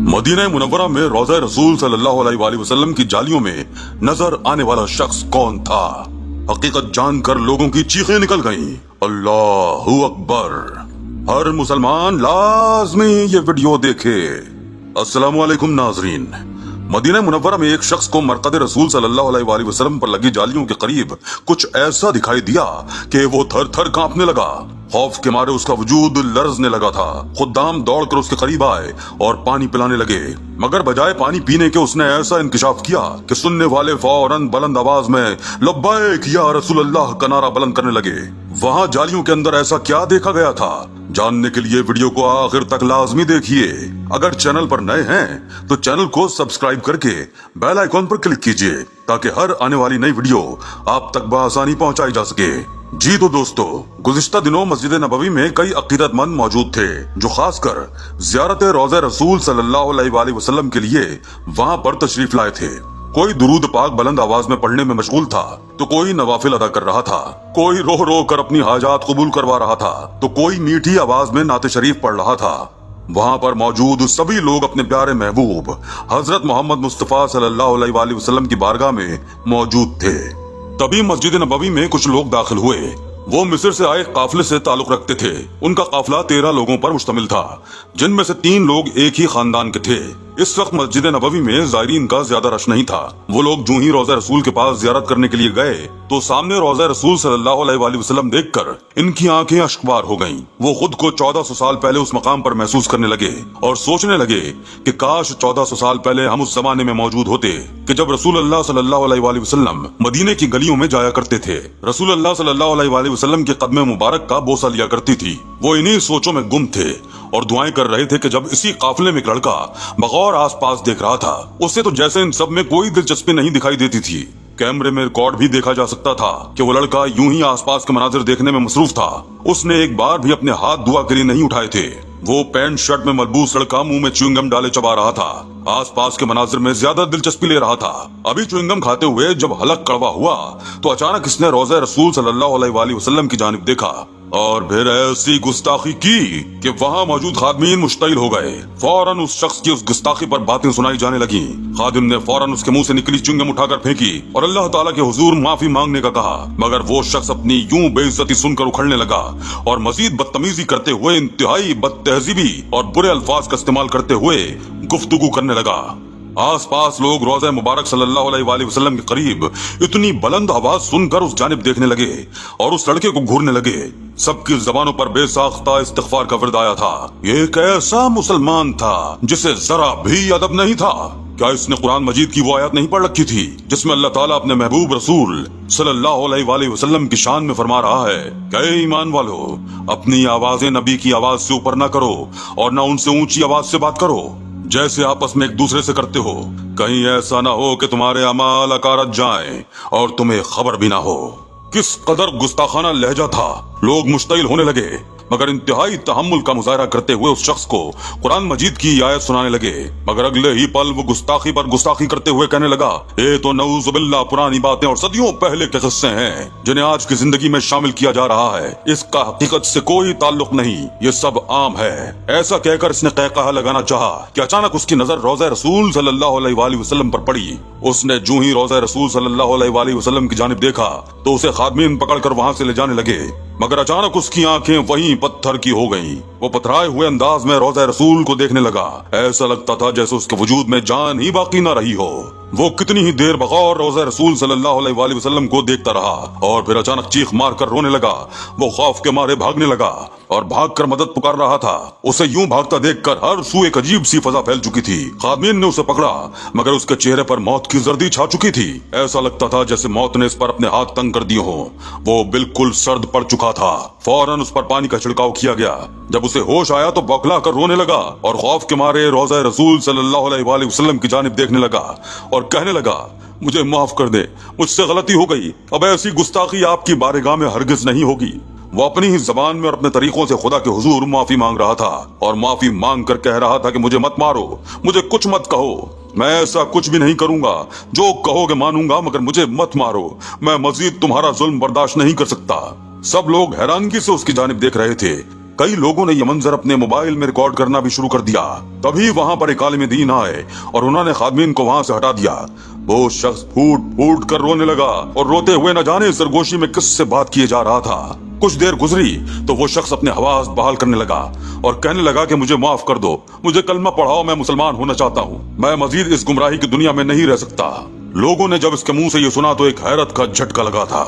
Medina Munawwara में रोज़ा रसूल सल्लल्लाहु अलैहि वसल्लम की जालियों में नजर आने वाला शख्स कौन था? हकीकत जानकर लोगों की चीखें निकल गईं। अल्लाहु अकबर। हर मुसलमान लाजमी ये वीडियो देखे। अस्सलामु अलैकुम नाजरीन। मदीना मुनव्वरा में एक शख्स को मरकद रसूल सल्लल्लाहु अलैहि वसल्लम पर लगी जालियों के करीब कुछ ऐसा दिखाई दिया कि वो थर थर कांपने लगा। खौफ के मारे उसका वजूद लरजने लगा था। खुद्दाम दौड़कर उसके करीब आए और पानी पिलाने लगे, मगर बजाय पानी पीने के उसने ऐसा इंकिशाफ किया कि सुनने वाले फौरन बुलंद आवाज में लब्बैक या रसूल अल्लाह का नारा बुलंद करने लगे। वहाँ जालियों के अंदर ऐसा क्या देखा गया था, जानने के लिए वीडियो को आखिर तक लाजमी देखिए। अगर चैनल पर नए हैं तो चैनल को सब्सक्राइब करके बेल आइकॉन पर क्लिक कीजिए ताकि हर आने वाली नई वीडियो आप तक बआसानी पहुंचाई जा सके। जी तो दोस्तों, गुज़िश्ता दिनों मस्जिद नबवी में कई अकीदतमंद मौजूद थे जो खासकर ज़ियारत रोज़ा रसूल सल्लल्लाहु अलैहि वसल्लम के लिए वहाँ पर तशरीफ लाए थे। कोई दुरूद पाक बुलंद आवाज में पढ़ने में मशगूल था तो कोई नवाफिल अदा कर रहा था, कोई रो रो कर अपनी हाजात कबूल करवा रहा था तो कोई मीठी आवाज में नाते शरीफ पढ़ रहा था। वहाँ पर मौजूद सभी लोग अपने प्यारे महबूब हजरत मोहम्मद मुस्तफा सल्लल्लाहु अलैहि वसल्लम की बारगाह में मौजूद थे। तभी मस्जिद नबवी में कुछ लोग दाखिल हुए। वो मिस्र से आए काफिले से ताल्लुक रखते थे। उनका काफिला 13 लोगों पर मुश्तमिल था, जिनमें से 3 लोग एक ही खानदान के थे। इस वक्त मस्जिद नबवी में ज़ायरीन का ज्यादा रश नहीं था। वो लोग जो ही रोज़ा रसूल के पास ज़ियारत करने के लिए गए तो सामने रोज़ा रसूल सल्लल्लाहु अलैहि वसल्लम देखकर इनकी आंखें अश्कबार हो गईं। वो खुद को 1400 साल पहले उस मकाम पर महसूस करने लगे और सोचने लगे कि काश 1400 साल पहले हम उस जमाने में मौजूद होते कि जब रसूल अल्लाह सल्लल्लाहु अलैहि वसल्लम मदीने की गलियों में जाया करते थे। रसूल अल्लाह सल्लल्लाहु अलैहि वसल्लम के कदम मुबारक का बोसा लिया करती थी। वो इन्हीं सोचों में गुम थे और दुआएं कर रहे थे कि जब इसी काफिले में एक लड़का बगौर आसपास देख रहा था, उससे तो जैसे इन सब में कोई दिलचस्पी नहीं दिखाई देती थी। कैमरे में रिकॉर्ड भी देखा जा सकता था कि वो लड़का यूं ही आसपास के मनाजिर देखने में मसरूफ था। उसने एक बार भी अपने हाथ दुआ के लिए नहीं उठाए थे। वो पैंट शर्ट में मलबूस लड़का मुंह में च्युइंगम डाले चबा रहा था, आसपास के मनाजिर में ज्यादा दिलचस्पी ले रहा था। अभी च्युइंगम खाते हुए जब हलक कड़वा हुआ तो अचानक इसने रोज़ा रसूल सल्लल्लाहु अलैहि वसल्लम की जानिब देखा और फिर ऐसी गुस्ताखी की कि वहाँ मौजूद खादमीन मुश्तइल हो गए। फौरन उस शख्स की उस गुस्ताखी पर बातें सुनाई जाने लगी। खादिम ने फौरन उसके मुंह से निकली च्युइंगम उठाकर फेंकी और अल्लाह ताला के हुजूर माफी मांगने का कहा, मगर वो शख्स अपनी यूं बेइज्जती सुनकर उखड़ने लगा और मजीद बदतमीजी करते हुए इंतहाई बदतहजीबी और बुरे अल्फाज का इस्तेमाल करते हुए गुफ्तगू करने लगा। आसपास लोग रोज़ा मुबारक सल्लल्लाहु अलैहि वसल्लम के करीब इतनी बुलंद आवाज सुनकर उस जानिब देखने लगे और उस लड़के को घूरने लगे। सबकी जबानों पर बेसाख्ता इस्तिग़फ़ार का वर्द आया था। ये एक ऐसा मुसलमान था जिसे जरा भी अदब नहीं था। क्या इसने कुरान मजीद की वो आयत नहीं पढ़ रखी थी जिसमें अल्लाह ताला अपने महबूब रसूल सल्लल्लाहु अलैहि वसल्लम की शान में फरमा रहा है कि ईमान वालो, अपनी आवाजें नबी की आवाज से ऊपर ना करो और ना उनसे ऊंची आवाज से बात करो जैसे आपस में एक दूसरे से करते हो। कहीं ऐसा ना हो कि तुम्हारे अमाल अकारत जाएं और तुम्हें खबर भी ना हो। किस कदर गुस्ताखाना लहजा था। लोग मुश्तइल होने लगे, मगर इंतहाई तहम्मुल का मुजाहरा करते हुए उस शख्स को कुरान मजीद की आयत सुनाने लगे। मगर अगले ही पल वो गुस्ताखी पर गुस्ताखी करते हुए कहने लगा, ये तो नऊजुबिल्लाह पुरानी बातें और सदियों पहले के किस्से हैं जिन्हें आज की जिंदगी में शामिल किया जा रहा है। इसका हकीकत से कोई ताल्लुक नहीं, ये सब आम है। ऐसा कहकर इसने कहकहा लगाना चाहा कि अचानक उसकी नजर रोज़ा रसूल सल्लल्लाहु अलैहि वसल्लम पर पड़ी। उसने जो ही रोज़ा रसूल सल्लल्लाहु अलैहि वसल्लम की जानिब देखा तो उसे खादमीन पकड़कर वहाँ से ले जाने लगे, मगर अचानक उसकी आंखें वहीं पत्थर की हो गईं। वो पथराए हुए अंदाज में रोज़ा रसूल को देखने लगा। ऐसा लगता था जैसे उसके वजूद में जान ही बाकी न रही हो। वो कितनी ही देर बगौर रोज़ा रसूल सल्लल्लाहु अलैहि वसल्लम को देखता रहा और फिर अचानक चीख मार कर रोने लगा। वो खौफ के मारे भागने लगा और भागकर मदद पुकार रहा था। उसे यूं भागता देखकर हर सू एक अजीब सी फजा फैल चुकी थी। खादमीन ने उसे पकड़ा, मगर उसके चेहरे पर मौत की जर्दी छा चुकी थी। ऐसा लगता था जैसे मौत ने इस पर अपने हाथ तंग कर दिए हों। वो बिल्कुल सर्द पड़ चुका था। फौरन उस पर पानी का छिड़काव किया गया। जब उसे होश आया तो बौखला कर रोने लगा और खौफ के मारे रोज़ा रसूल सल्लल्लाहु अलैहि वसल्लम की जानिब देखने लगा और कहने लगा, मुझे माफ कर दे, मुझसे गलती हो गई। अब ऐसी गुस्ताखी आपकी बारगाह में हरगिज नहीं होगी। वो अपनी ही जबान में और अपने तरीकों से खुदा के हुजूर माफी मांग रहा था और माफी मांग कर कह रहा था कि मुझे मत मारो, मुझे कुछ मत कहो, मैं ऐसा कुछ भी नहीं करूंगा, जो कहोगे मानूंगा, मगर मुझे मत मारो। मैं मजीद तुम्हारा जुल्म बर्दाश्त नहीं कर सकता। सब लोग हैरानगी से उसकी जानिब देख रहे थे। कई लोगों ने ये मंजर अपने मोबाइल में रिकॉर्ड करना भी शुरू कर दिया। तभी वहां पर एक आलिम दीन आए और उन्होंने खादमीन को वहां से हटा दिया। वो शख्स फूट फूट कर रोने लगा और रोते हुए न जाने सरगोशी में किससे बात किए जा रहा था। कुछ देर गुजरी तो वो शख्स अपने हवास बहाल करने लगा और कहने लगा कि मुझे माफ कर दो, मुझे कलमा पढ़ाओ, मैं मुसलमान होना चाहता हूँ, मैं मजीद इस गुमराही की दुनिया में नहीं रह सकता। लोगों ने जब इसके मुंह से ये सुना तो एक हैरत का झटका लगा था।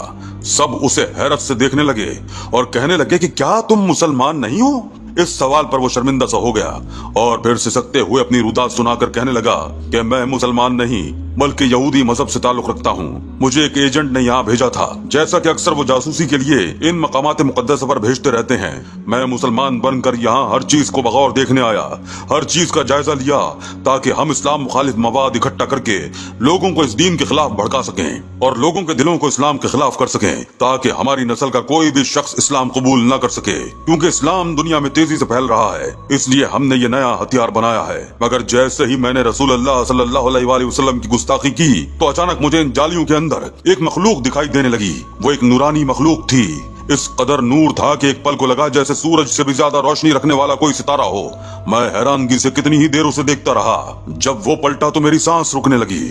सब उसे हैरत से देखने लगे और कहने लगे कि क्या तुम मुसलमान नहीं हो? इस सवाल पर वो शर्मिंदा सा हो गया और फिर सिसकते हुए अपनी रुदात सुनाकर कहने लगा कि मैं मुसलमान नहीं बल्कि यहूदी मजहब से ताल्लुक रखता हूँ। मुझे एक एजेंट ने यहाँ भेजा था, जैसा कि अक्सर वो जासूसी के लिए इन मकामात मुकद्दस पर भेजते रहते हैं। मैं मुसलमान बनकर यहाँ हर चीज को बगौर देखने आया, हर चीज का जायजा लिया ताकि हम इस्लाम मुखालिफ मवाद इकट्ठा करके लोगों को इस दीन के खिलाफ भड़का सकें और लोगों के दिलों को इस्लाम के खिलाफ कर सकें, ताकि हमारी नस्ल का कोई भी शख्स इस्लाम कबूल न कर सके। क्योंकि इस्लाम दुनिया में तेजी से फैल रहा है, इसलिए हमने ये नया हथियार बनाया है। मगर जैसे ही मैंने रसूल अल्लाह सल्लल्लाहु अलैहि वसल्लम की गुस्ताखी की तो अचानक मुझे इन जालियों के अंदर एक मखलूक दिखाई देने लगी। वो एक नूरानी मखलूक थी। इस कदर नूर था कि एक पल को लगा जैसे सूरज से भी ज्यादा रोशनी रखने वाला कोई सितारा हो। मैं हैरानगी से कितनी ही देर उसे देखता रहा। जब वो पलटा तो मेरी सांस रुकने लगी,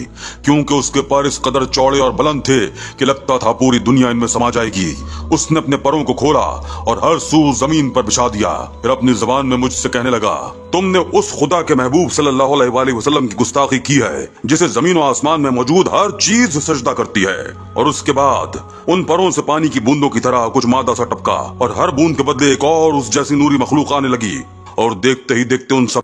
क्योंकि उसके पर इस कदर चौड़े और बुलंद थे कि लगता था पूरी दुनिया इनमें समा जाएगी। उसने अपने परों को खोला और हर सू जमीन पर बिछा दिया। फिर अपनी जबान में मुझसे कहने लगा, तुमने उस खुदा के महबूब सल्लल्लाहु अलैहि वसल्लम की गुस्ताखी की है जिसे जमीन और आसमान में मौजूद हर चीज सजदा करती है। और उसके बाद उन परों से पानी की बूंदों की तरह कुछ मादा सा टपका और हर बूंद के बदले एक और उस जैसी नूरी मखलूक आने लगी और देखते ही देखते उन सब